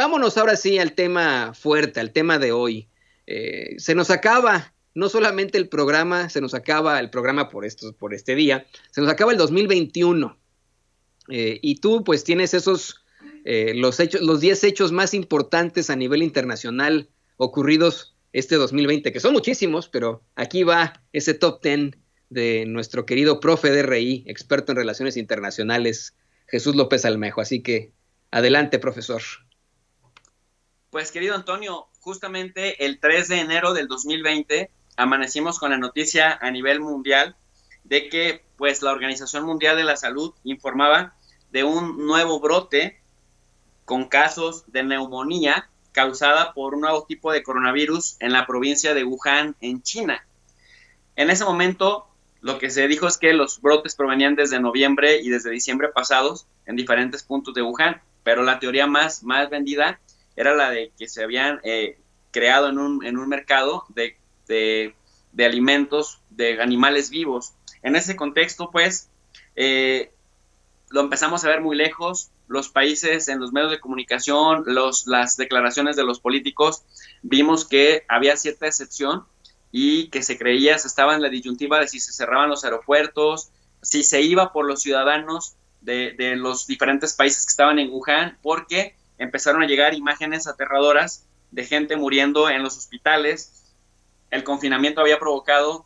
Vámonos ahora sí al tema fuerte, al tema de hoy. Se nos acaba no solamente el programa, se nos acaba el programa por este día, se nos acaba el 2021. Y tú pues tienes los 10 hechos más importantes a nivel internacional ocurridos este 2020, que son muchísimos, pero aquí va ese top 10 de nuestro querido profe de RI, experto en relaciones internacionales, Jesús López Almejo. Así que adelante, profesor. Pues querido Antonio, justamente el 3 de enero del 2020 amanecimos con la noticia a nivel mundial de que pues la Organización Mundial de la Salud informaba de un nuevo brote con casos de neumonía causada por un nuevo tipo de coronavirus en la provincia de Wuhan, en China. En ese momento, lo que se dijo es que los brotes provenían desde noviembre y desde diciembre pasados en diferentes puntos de Wuhan, pero la teoría más vendida era la de que se habían creado en un mercado de alimentos de animales vivos. En ese contexto, pues, lo empezamos a ver muy lejos. Los países en los medios de comunicación, las declaraciones de los políticos, vimos que había cierta excepción y que se estaba en la disyuntiva de si se cerraban los aeropuertos, si se iba por los ciudadanos de los diferentes países que estaban en Wuhan, porque empezaron a llegar imágenes aterradoras de gente muriendo en los hospitales. El confinamiento había provocado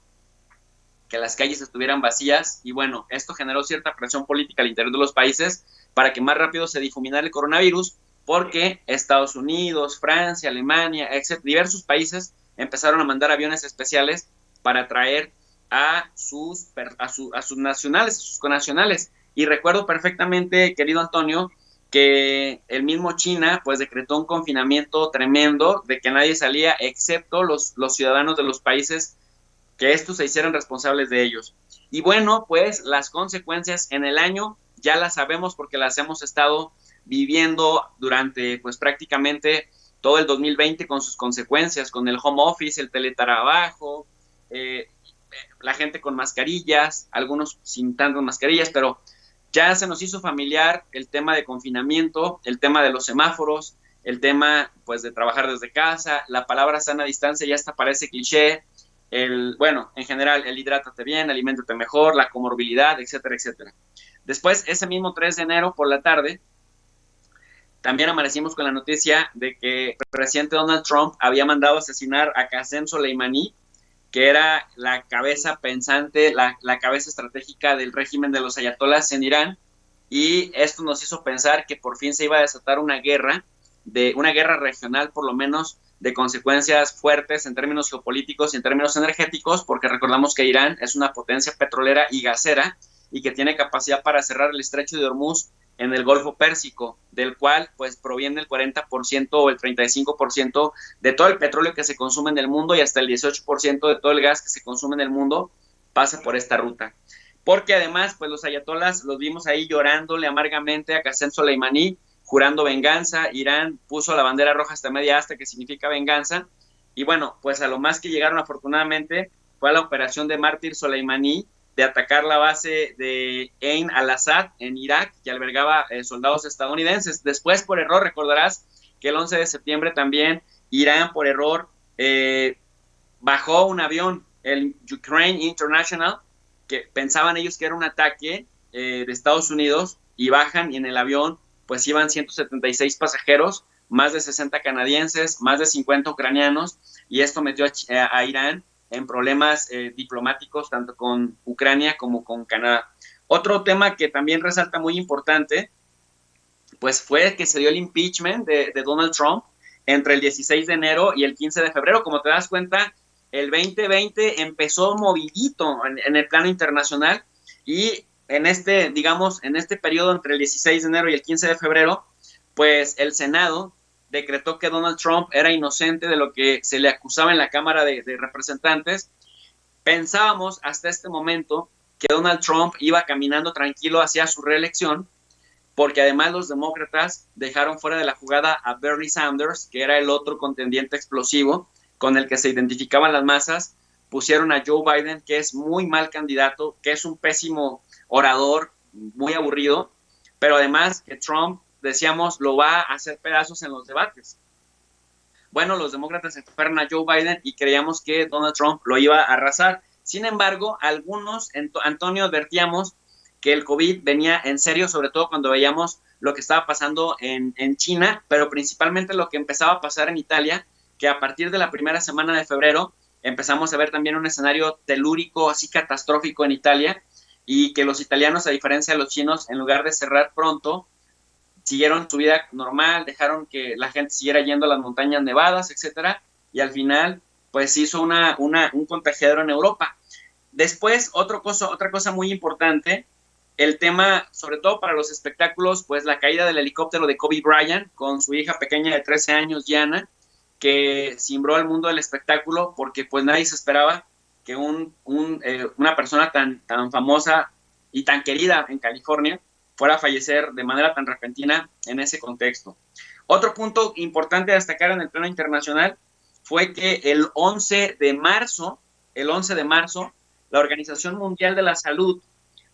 que las calles estuvieran vacías y bueno, esto generó cierta presión política al interior de los países para que más rápido se difuminara el coronavirus, porque Estados Unidos, Francia, Alemania, etc., diversos países empezaron a mandar aviones especiales para traer a sus nacionales, a sus connacionales. Y recuerdo perfectamente, querido Antonio, que el mismo China pues decretó un confinamiento tremendo de que nadie salía excepto los ciudadanos de los países que estos se hicieran responsables de ellos. Y bueno, pues las consecuencias en el año ya las sabemos porque las hemos estado viviendo durante pues prácticamente todo el 2020 con sus consecuencias, con el home office, el teletrabajo, la gente con mascarillas, algunos sin tantas mascarillas, pero ya se nos hizo familiar el tema de confinamiento, el tema de los semáforos, el tema pues de trabajar desde casa, la palabra sana distancia ya hasta parece cliché, bueno, en general, el hidrátate bien, aliméntate mejor, la comorbilidad, etcétera, etcétera. Después, ese mismo 3 de enero por la tarde, también amanecimos con la noticia de que el presidente Donald Trump había mandado asesinar a Qasem Soleimani, que era la cabeza pensante, la cabeza estratégica del régimen de los ayatolás en Irán, y esto nos hizo pensar que por fin se iba a desatar una guerra regional por lo menos, de consecuencias fuertes en términos geopolíticos y en términos energéticos, porque recordamos que Irán es una potencia petrolera y gasera y que tiene capacidad para cerrar el estrecho de Hormuz en el Golfo Pérsico, del cual pues proviene el 40% o el 35% de todo el petróleo que se consume en el mundo y hasta el 18% de todo el gas que se consume en el mundo pasa por esta ruta. Porque además, pues los ayatolás los vimos ahí llorándole amargamente a Qasem Soleimani, jurando venganza. Irán puso la bandera roja hasta media asta, que significa venganza. Y bueno, pues a lo más que llegaron afortunadamente fue a la operación de Mártir Soleimani, de atacar la base de Ain al-Assad en Irak, que albergaba soldados estadounidenses. Después, por error, recordarás que el 11 de septiembre también Irán, por error, bajó un avión, el Ukraine International, que pensaban ellos que era un ataque de Estados Unidos, y bajan, y en el avión pues iban 176 pasajeros, más de 60 canadienses, más de 50 ucranianos, y esto metió a Irán en problemas diplomáticos tanto con Ucrania como con Canadá. Otro tema que también resalta muy importante, pues fue que se dio el impeachment de Donald Trump entre el 16 de enero y el 15 de febrero. Como te das cuenta, el 2020 empezó movidito en el plano internacional, y en este, digamos, en este periodo entre el 16 de enero y el 15 de febrero, pues el Senado decretó que Donald Trump era inocente de lo que se le acusaba en la Cámara de Representantes. Pensábamos hasta este momento que Donald Trump iba caminando tranquilo hacia su reelección, porque además los demócratas dejaron fuera de la jugada a Bernie Sanders, que era el otro contendiente explosivo con el que se identificaban las masas. Pusieron a Joe Biden, que es muy mal candidato, que es un pésimo orador, muy aburrido, pero además que Trump decíamos lo va a hacer pedazos en los debates. Bueno, los demócratas escogeron a Joe Biden y creíamos que Donald Trump lo iba a arrasar. Sin embargo, algunos, Antonio, advertíamos que el COVID venía en serio, sobre todo cuando veíamos lo que estaba pasando en China, pero principalmente lo que empezaba a pasar en Italia, que a partir de la primera semana de febrero empezamos a ver también un escenario telúrico así catastrófico en Italia, y que los italianos, a diferencia de los chinos, en lugar de cerrar pronto, siguieron su vida normal, dejaron que la gente siguiera yendo a las montañas nevadas, etcétera, y al final, pues hizo un contagiadero en Europa. Después, otra cosa muy importante, el tema, sobre todo para los espectáculos, pues la caída del helicóptero de Kobe Bryant con su hija pequeña de 13 años, Gianna, que cimbró al mundo del espectáculo porque pues nadie se esperaba que una persona tan famosa y tan querida en California fuera a fallecer de manera tan repentina en ese contexto. Otro punto importante a destacar en el plano internacional fue que el 11 de marzo, la Organización Mundial de la Salud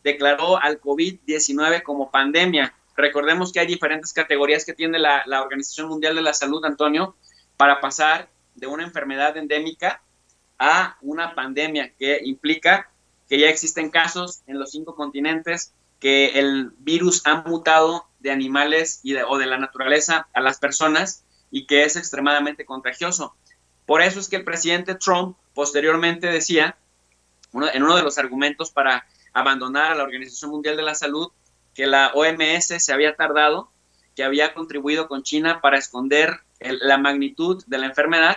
declaró al COVID-19 como pandemia. Recordemos que hay diferentes categorías que tiene la Organización Mundial de la Salud, Antonio, para pasar de una enfermedad endémica a una pandemia, que implica que ya existen casos en los 5 continentes, que el virus ha mutado de animales o de la naturaleza a las personas y que es extremadamente contagioso. Por eso es que el presidente Trump posteriormente decía, en uno de los argumentos para abandonar a la Organización Mundial de la Salud, que la OMS se había tardado, que había contribuido con China para esconder la magnitud de la enfermedad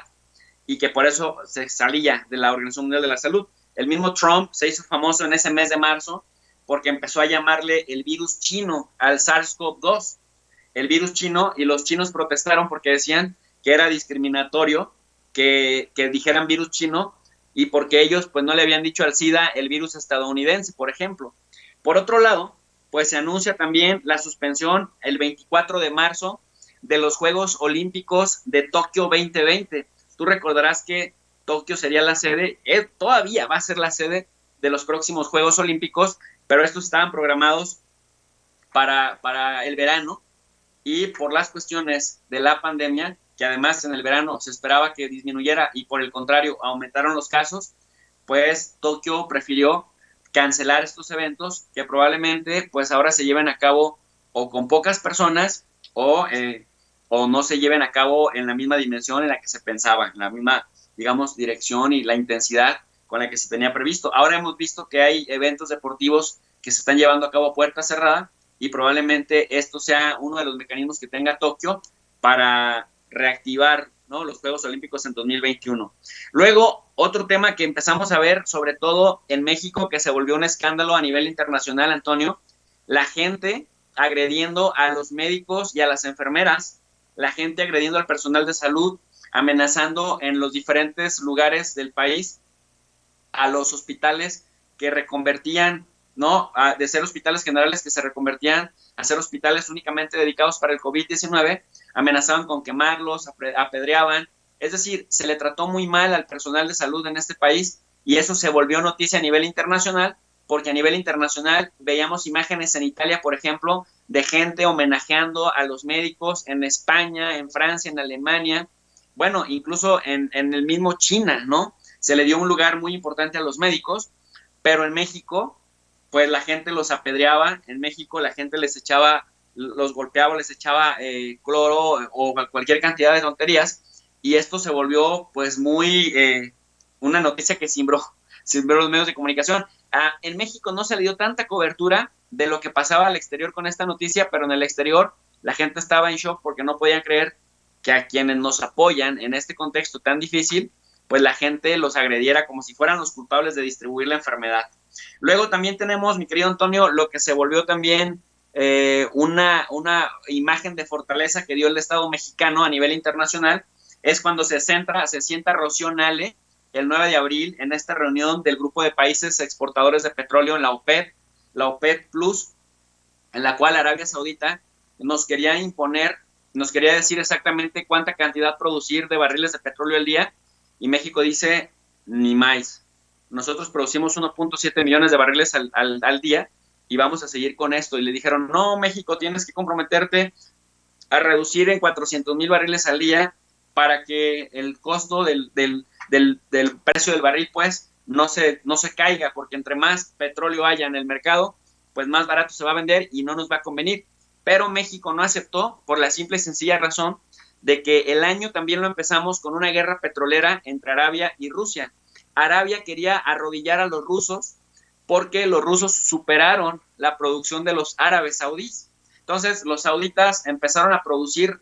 y que por eso se salía de la Organización Mundial de la Salud. El mismo Trump se hizo famoso en ese mes de marzo porque empezó a llamarle el virus chino al SARS-CoV-2, el virus chino, y los chinos protestaron porque decían que era discriminatorio que dijeran virus chino, y porque ellos pues no le habían dicho al SIDA el virus estadounidense, por ejemplo. Por otro lado, pues se anuncia también la suspensión el 24 de marzo de los Juegos Olímpicos de Tokio 2020. Tú recordarás que Tokio sería la sede, todavía va a ser la sede de los próximos Juegos Olímpicos, pero estos estaban programados para el verano, y por las cuestiones de la pandemia, que además en el verano se esperaba que disminuyera y por el contrario aumentaron los casos, pues Tokio prefirió cancelar estos eventos, que probablemente pues ahora se lleven a cabo o con pocas personas o no se lleven a cabo en la misma dimensión en la que se pensaba, en la misma, digamos, dirección y la intensidad con la que se tenía previsto. Ahora hemos visto que hay eventos deportivos que se están llevando a cabo a puerta cerrada, y probablemente esto sea uno de los mecanismos que tenga Tokio para reactivar, ¿no?, los Juegos Olímpicos en 2021. Luego, otro tema que empezamos a ver, sobre todo en México, que se volvió un escándalo a nivel internacional, Antonio, la gente agrediendo a los médicos y a las enfermeras, la gente agrediendo al personal de salud, amenazando en los diferentes lugares del país a los hospitales que reconvertían, ¿no?, de ser hospitales generales que se reconvertían a ser hospitales únicamente dedicados para el COVID-19, amenazaban con quemarlos, apedreaban. Es decir, se le trató muy mal al personal de salud en este país, y eso se volvió noticia a nivel internacional, porque a nivel internacional veíamos imágenes en Italia, por ejemplo, de gente homenajeando a los médicos en España, en Francia, en Alemania, bueno, incluso en el mismo China, ¿no? Se le dio un lugar muy importante a los médicos, pero en México, pues la gente los apedreaba, en México la gente los golpeaba, les echaba cloro o cualquier cantidad de tonterías, y esto se volvió pues muy una noticia que cimbró los medios de comunicación. En México no se le dio tanta cobertura de lo que pasaba al exterior con esta noticia, pero en el exterior la gente estaba en shock porque no podían creer que a quienes nos apoyan en este contexto tan difícil, pues la gente los agrediera como si fueran los culpables de distribuir la enfermedad. Luego también tenemos, mi querido Antonio, lo que se volvió también una imagen de fortaleza que dio el Estado mexicano a nivel internacional, es cuando se sienta Rocío Nale el 9 de abril en esta reunión del grupo de países exportadores de petróleo en la OPEP Plus, en la cual Arabia Saudita nos quería decir exactamente cuánta cantidad producir de barriles de petróleo al día, y México dice, ni más. Nosotros producimos 1.7 millones de barriles al día y vamos a seguir con esto. Y le dijeron, no, México, tienes que comprometerte a reducir en 400,000 barriles al día para que el costo del precio del barril pues no se caiga, porque entre más petróleo haya en el mercado, pues más barato se va a vender y no nos va a convenir. Pero México no aceptó por la simple y sencilla razón de que el año también lo empezamos con una guerra petrolera entre Arabia y Rusia. Arabia quería arrodillar a los rusos porque los rusos superaron la producción de los árabes saudíes. Entonces los sauditas empezaron a producir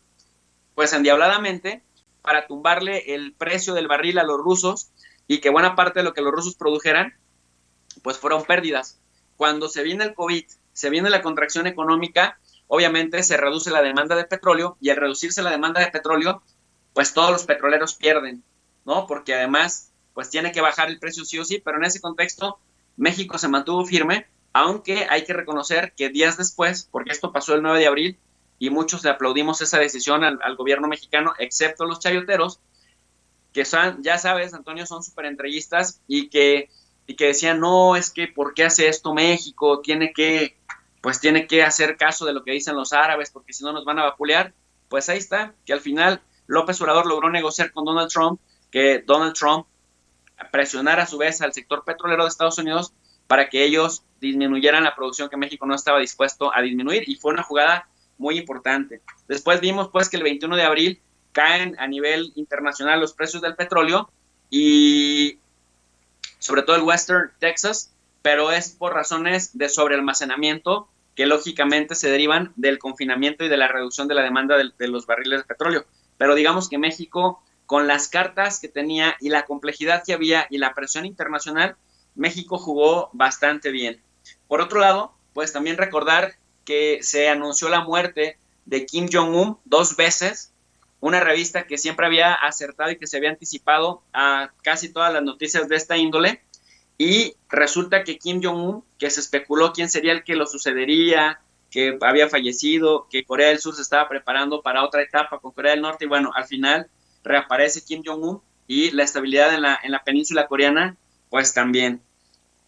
pues endiabladamente para tumbarle el precio del barril a los rusos y que buena parte de lo que los rusos produjeran pues fueron pérdidas. Cuando se viene el COVID, se viene la contracción económica, obviamente se reduce la demanda de petróleo y al reducirse la demanda de petróleo, pues todos los petroleros pierden, ¿no? Porque además, pues tiene que bajar el precio sí o sí, pero en ese contexto México se mantuvo firme, aunque hay que reconocer que días después, porque esto pasó el 9 de abril, y muchos le aplaudimos esa decisión al gobierno mexicano, excepto los chayoteros, que son, ya sabes, Antonio, son súper entreguistas y que decían, no, es que ¿por qué hace esto México? Tiene que hacer caso de lo que dicen los árabes, porque si no nos van a vapulear. Pues ahí está, que al final López Obrador logró negociar con Donald Trump, que Donald Trump presionara a su vez al sector petrolero de Estados Unidos para que ellos disminuyeran la producción que México no estaba dispuesto a disminuir, y fue una jugada muy importante. Después vimos pues que el 21 de abril caen a nivel internacional los precios del petróleo y sobre todo el Western Texas, pero es por razones de sobrealmacenamiento que lógicamente se derivan del confinamiento y de la reducción de la demanda de los barriles de petróleo. Pero digamos que México, con las cartas que tenía y la complejidad que había y la presión internacional, México jugó bastante bien. Por otro lado, pues también recordar que se anunció la muerte de Kim Jong-un 2 veces, una revista que siempre había acertado y que se había anticipado a casi todas las noticias de esta índole, y resulta que Kim Jong-un, que se especuló quién sería el que lo sucedería, que había fallecido, que Corea del Sur se estaba preparando para otra etapa con Corea del Norte, y bueno, al final reaparece Kim Jong-un y la estabilidad en la península coreana, pues también.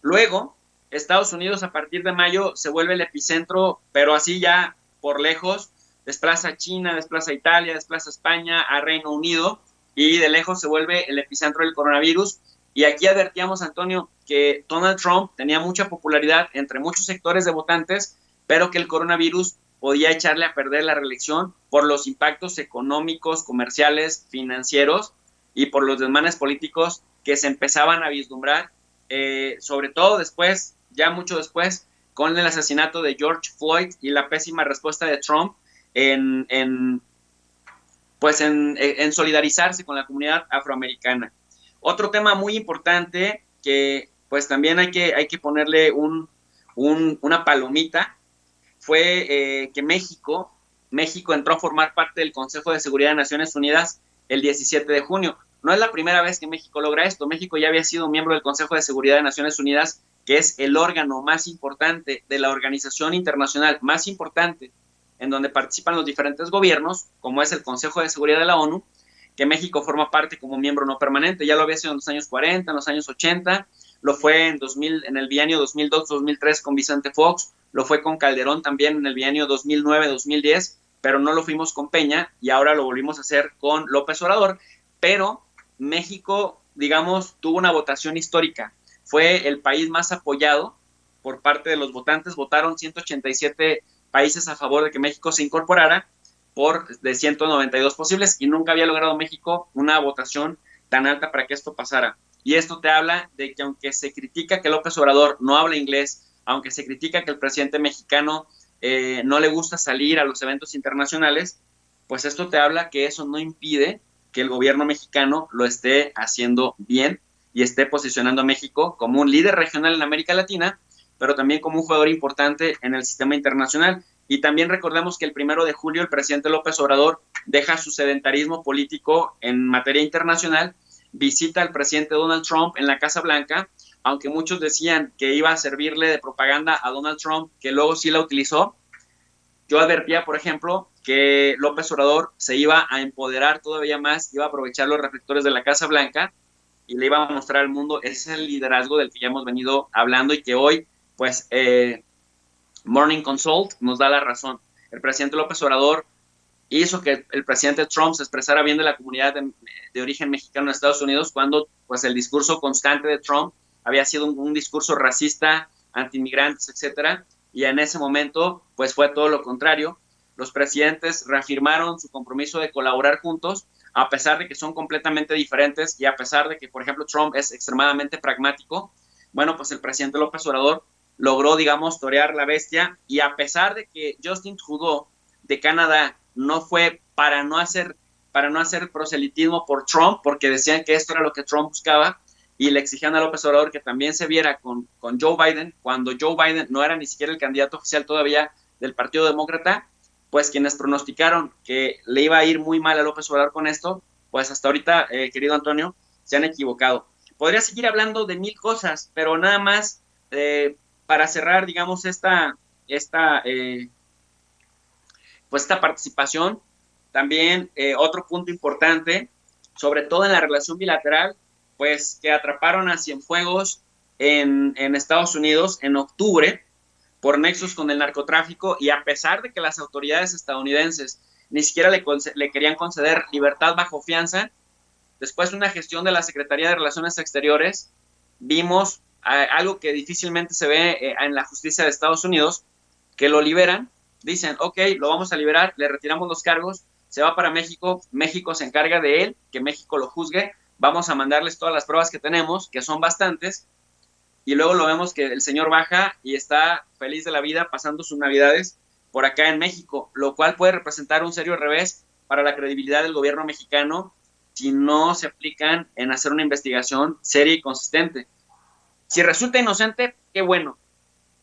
Luego, Estados Unidos a partir de mayo se vuelve el epicentro, pero así ya por lejos, desplaza a China, desplaza a Italia, desplaza a España, a Reino Unido, y de lejos se vuelve el epicentro del coronavirus. Y aquí advertíamos, Antonio, que Donald Trump tenía mucha popularidad entre muchos sectores de votantes, pero que el coronavirus podía echarle a perder la reelección por los impactos económicos, comerciales, financieros y por los desmanes políticos que se empezaban a vislumbrar, sobre todo después, ya mucho después, con el asesinato de George Floyd y la pésima respuesta de Trump en solidarizarse con la comunidad afroamericana. Otro tema muy importante que pues también hay que ponerle una palomita fue que México entró a formar parte del Consejo de Seguridad de Naciones Unidas el 17 de junio. No es la primera vez que México logra esto. México ya había sido miembro del Consejo de Seguridad de Naciones Unidas, que es el órgano más importante de la organización internacional más importante, en donde participan los diferentes gobiernos, como es el Consejo de Seguridad de la ONU, que México forma parte como miembro no permanente. Ya lo había sido en los años 40, en los años 80, lo fue en el bienio 2002-2003 con Vicente Fox, lo fue con Calderón también en el bienio 2009-2010, pero no lo fuimos con Peña, y ahora lo volvimos a hacer con López Obrador. Pero México, digamos, tuvo una votación histórica. Fue el país más apoyado por parte de los votantes. Votaron 187 países a favor de que México se incorporara de 192 posibles, y nunca había logrado México una votación tan alta para que esto pasara. Y esto te habla de que aunque se critica que López Obrador no habla inglés, aunque se critica que el presidente mexicano no le gusta salir a los eventos internacionales, pues esto te habla que eso no impide que el gobierno mexicano lo esté haciendo bien y esté posicionando a México como un líder regional en América Latina, pero también como un jugador importante en el sistema internacional. Y también recordemos que el 1 de julio el presidente López Obrador deja su sedentarismo político en materia internacional, visita al presidente Donald Trump en la Casa Blanca, aunque muchos decían que iba a servirle de propaganda a Donald Trump, que luego sí la utilizó. Yo advertía, por ejemplo, que López Obrador se iba a empoderar todavía más, iba a aprovechar los reflectores de la Casa Blanca y le iba a mostrar al mundo ese liderazgo del que ya hemos venido hablando y que hoy, pues, Morning Consult nos da la razón. El presidente López Obrador hizo que el presidente Trump se expresara bien de la comunidad de origen mexicano en Estados Unidos, cuando pues el discurso constante de Trump había sido un discurso racista, anti-inmigrantes, etcétera, y en ese momento pues fue todo lo contrario. Los presidentes reafirmaron su compromiso de colaborar juntos, a pesar de que son completamente diferentes y a pesar de que, por ejemplo, Trump es extremadamente pragmático. Bueno, pues el presidente López Obrador logró, digamos, torear la bestia, y a pesar de que Justin Trudeau de Canadá no fue para no hacer proselitismo por Trump, porque decían que esto era lo que Trump buscaba, y le exigían a López Obrador que también se viera con Joe Biden, cuando Joe Biden no era ni siquiera el candidato oficial todavía del Partido Demócrata. Pues quienes pronosticaron que le iba a ir muy mal a López Obrador con esto, pues hasta ahorita, querido Antonio, se han equivocado. Podría seguir hablando de mil cosas, pero nada más para cerrar, digamos, esta participación. También otro punto importante, sobre todo en la relación bilateral, pues que atraparon a Cienfuegos en Estados Unidos en octubre por nexos con el narcotráfico, y a pesar de que las autoridades estadounidenses ni siquiera le querían conceder libertad bajo fianza, después de una gestión de la Secretaría de Relaciones Exteriores, vimos algo que difícilmente se ve en la justicia de Estados Unidos, que lo liberan, dicen, ok, lo vamos a liberar, le retiramos los cargos, se va para México, México se encarga de él, que México lo juzgue, vamos a mandarles todas las pruebas que tenemos, que son bastantes, y luego lo vemos que el señor baja y está feliz de la vida pasando sus navidades por acá en México, lo cual puede representar un serio revés para la credibilidad del gobierno mexicano si no se aplican en hacer una investigación seria y consistente. Si resulta inocente, qué bueno,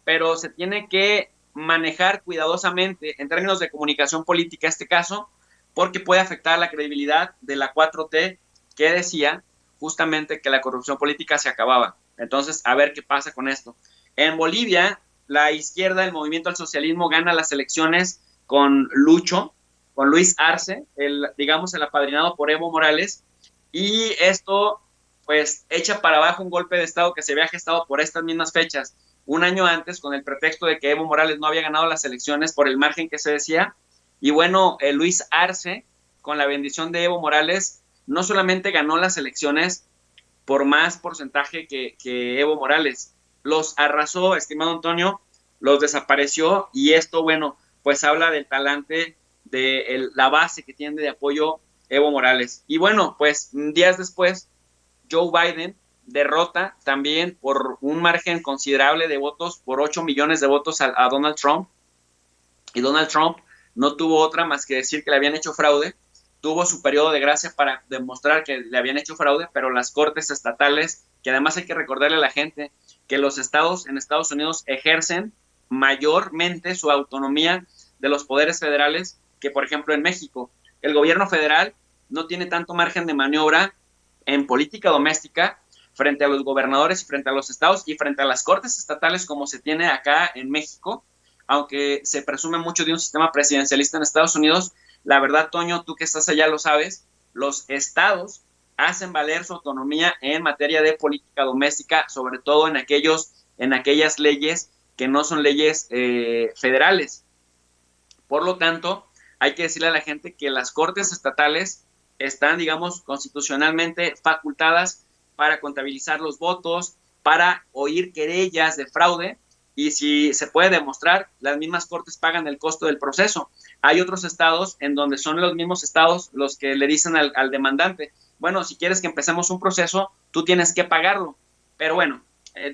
pero se tiene que manejar cuidadosamente en términos de comunicación política este caso, porque puede afectar la credibilidad de la 4T, que decía justamente que la corrupción política se acababa. Entonces, a ver qué pasa con esto. En Bolivia, la izquierda, el movimiento al socialismo, gana las elecciones con Luis Arce, el apadrinado por Evo Morales, y esto pues echa para abajo un golpe de Estado que se había gestado por estas mismas fechas, un año antes, con el pretexto de que Evo Morales no había ganado las elecciones por el margen que se decía. Y bueno, Luis Arce, con la bendición de Evo Morales, no solamente ganó las elecciones por más porcentaje que Evo Morales, los arrasó, estimado Antonio, los desapareció, y esto, bueno, pues habla del talante, de la base que tiene de apoyo Evo Morales. Y bueno, pues días después, Joe Biden derrota también por un margen considerable de votos, por 8 millones de votos a Donald Trump, y Donald Trump no tuvo otra más que decir que le habían hecho fraude. Tuvo su periodo de gracia para demostrar que le habían hecho fraude, pero las cortes estatales, que además hay que recordarle a la gente que los estados en Estados Unidos ejercen mayormente su autonomía de los poderes federales que, por ejemplo, en México. El gobierno federal no tiene tanto margen de maniobra en política doméstica frente a los gobernadores y frente a los estados y frente a las cortes estatales como se tiene acá en México, aunque se presume mucho de un sistema presidencialista en Estados Unidos. La verdad, Toño, tú que estás allá lo sabes, los estados hacen valer su autonomía en materia de política doméstica, sobre todo en aquellas leyes que no son leyes federales. Por lo tanto, hay que decirle a la gente que las cortes estatales están, digamos, constitucionalmente facultadas para contabilizar los votos, para oír querellas de fraude, y si se puede demostrar, las mismas cortes pagan el costo del proceso. Hay otros estados en donde son los mismos estados los que le dicen al demandante, bueno, si quieres que empecemos un proceso, tú tienes que pagarlo. Pero bueno,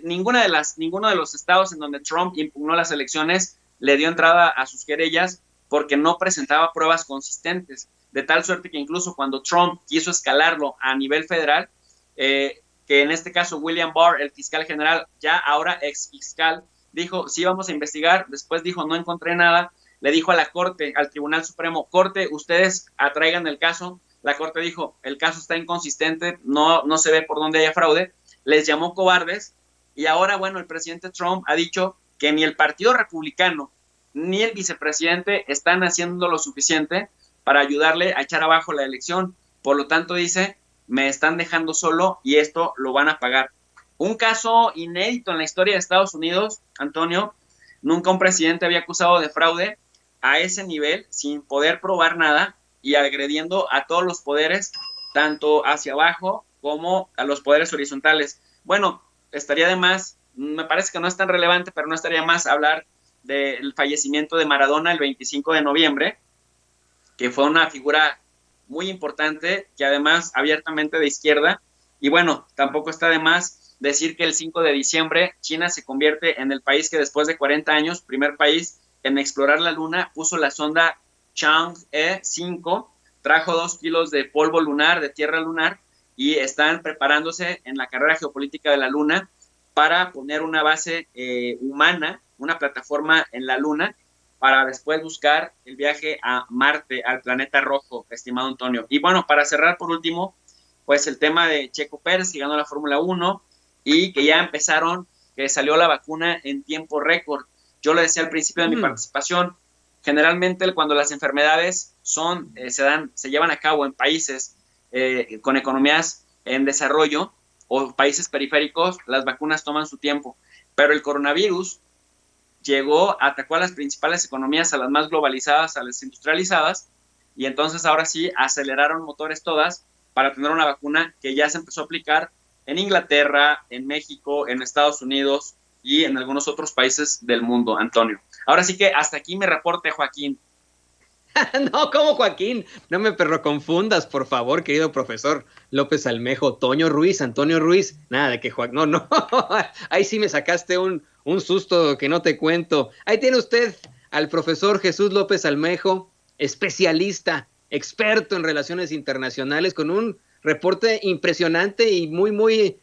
ninguno de los estados en donde Trump impugnó las elecciones le dio entrada a sus querellas porque no presentaba pruebas consistentes, de tal suerte que incluso cuando Trump quiso escalarlo a nivel federal, que en este caso William Barr, el fiscal general, ya ahora ex fiscal, dijo, sí, vamos a investigar, después dijo, no encontré nada, le dijo a la Corte, al Tribunal Supremo, Corte, ustedes atraigan el caso. La Corte dijo, el caso está inconsistente, no se ve por dónde haya fraude, les llamó cobardes, y ahora, bueno, el presidente Trump ha dicho que ni el Partido Republicano ni el vicepresidente están haciendo lo suficiente para ayudarle a echar abajo la elección. Por lo tanto, dice, me están dejando solo y esto lo van a pagar. Un caso inédito en la historia de Estados Unidos, Antonio, nunca un presidente había acusado de fraude a ese nivel sin poder probar nada y agrediendo a todos los poderes, tanto hacia abajo como a los poderes horizontales. Bueno, estaría de más, me parece que no es tan relevante, pero no estaría más hablar del fallecimiento de Maradona el 25 de noviembre, que fue una figura muy importante, que además abiertamente de izquierda, y bueno, tampoco está de más decir que el 5 de diciembre China se convierte en el país que después de 40 años, primer país en explorar la luna, puso la sonda Chang'e 5, trajo 2 kilos de polvo lunar, de tierra lunar, y están preparándose en la carrera geopolítica de la luna para poner una base humana, una plataforma en la luna, para después buscar el viaje a Marte, al planeta rojo, estimado Antonio. Y bueno, para cerrar por último, pues el tema de Checo Pérez, que ganó la Fórmula 1 y que ya empezaron, que salió la vacuna en tiempo récord. Yo lo decía al principio de mi participación, generalmente cuando las enfermedades se llevan a cabo en países con economías en desarrollo o países periféricos, las vacunas toman su tiempo. Pero el coronavirus atacó a las principales economías, a las más globalizadas, a las industrializadas, y entonces ahora sí aceleraron motores todas para tener una vacuna que ya se empezó a aplicar en Inglaterra, en México, en Estados Unidos y en algunos otros países del mundo, Antonio. Ahora sí que hasta aquí mi reporte, Joaquín. No, ¿cómo Joaquín? No me confundas, por favor, querido profesor López Almejo. Toño Ruiz, Antonio Ruiz. Nada de que Joaquín. No. Ahí sí me sacaste un susto que no te cuento. Ahí tiene usted al profesor Jesús López Almejo, especialista, experto en relaciones internacionales, con un reporte impresionante y muy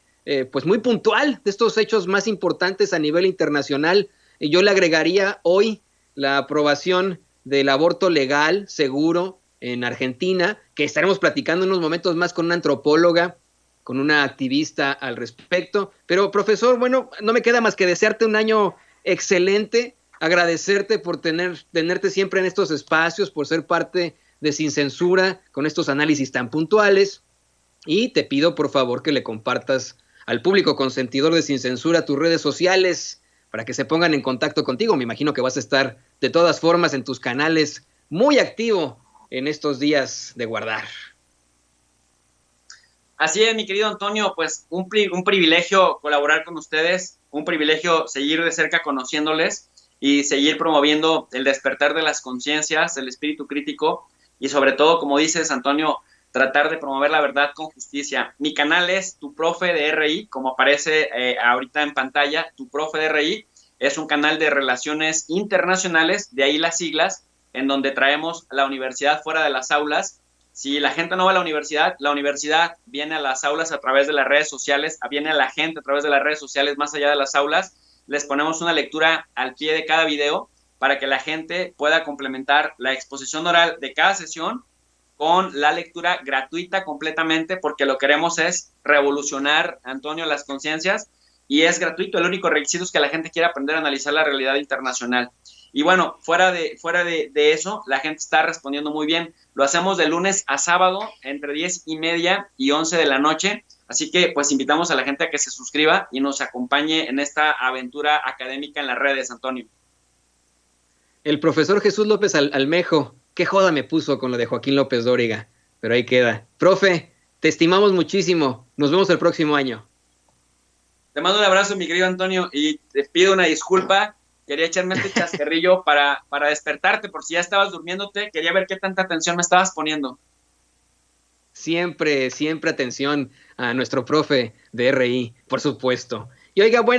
puntual de estos hechos más importantes a nivel internacional. Y yo le agregaría hoy la aprobación del aborto legal, seguro, en Argentina, que estaremos platicando en unos momentos más con una antropóloga, con una activista al respecto. Pero, profesor, bueno, no me queda más que desearte un año excelente, agradecerte por tenerte siempre en estos espacios, por ser parte de Sin Censura, con estos análisis tan puntuales, y te pido, por favor, que le compartas al público consentidor de Sin Censura tus redes sociales, para que se pongan en contacto contigo. Me imagino que vas a estar de todas formas en tus canales muy activo en estos días de guardar. Así es, mi querido Antonio, pues un privilegio colaborar con ustedes, un privilegio seguir de cerca conociéndoles y seguir promoviendo el despertar de las conciencias, el espíritu crítico y sobre todo, como dices, Antonio, tratar de promover la verdad con justicia. Mi canal es Tu Profe de RI, como aparece ahorita en pantalla, Tu Profe de RI. Es un canal de relaciones internacionales, de ahí las siglas, en donde traemos la universidad fuera de las aulas. Si la gente no va a la universidad viene a las aulas a través de las redes sociales, viene a la gente a través de las redes sociales más allá de las aulas. Les ponemos una lectura al pie de cada video para que la gente pueda complementar la exposición oral de cada sesión con la lectura gratuita completamente, porque lo que queremos es revolucionar, Antonio, las conciencias, y es gratuito. El único requisito es que la gente quiera aprender a analizar la realidad internacional. Y bueno, fuera de eso, la gente está respondiendo muy bien. Lo hacemos de lunes a sábado, entre 10:30 y 11 de la noche. Así que pues invitamos a la gente a que se suscriba y nos acompañe en esta aventura académica en las redes, Antonio. El profesor Jesús López Almejo, qué joda me puso con lo de Joaquín López Dóriga, pero ahí queda. Profe, te estimamos muchísimo. Nos vemos el próximo año. Te mando un abrazo, mi querido Antonio, y te pido una disculpa. Quería echarme este chascarrillo para despertarte, por si ya estabas durmiéndote. Quería ver qué tanta atención me estabas poniendo. Siempre atención a nuestro profe de RI, por supuesto. Y oiga, bueno.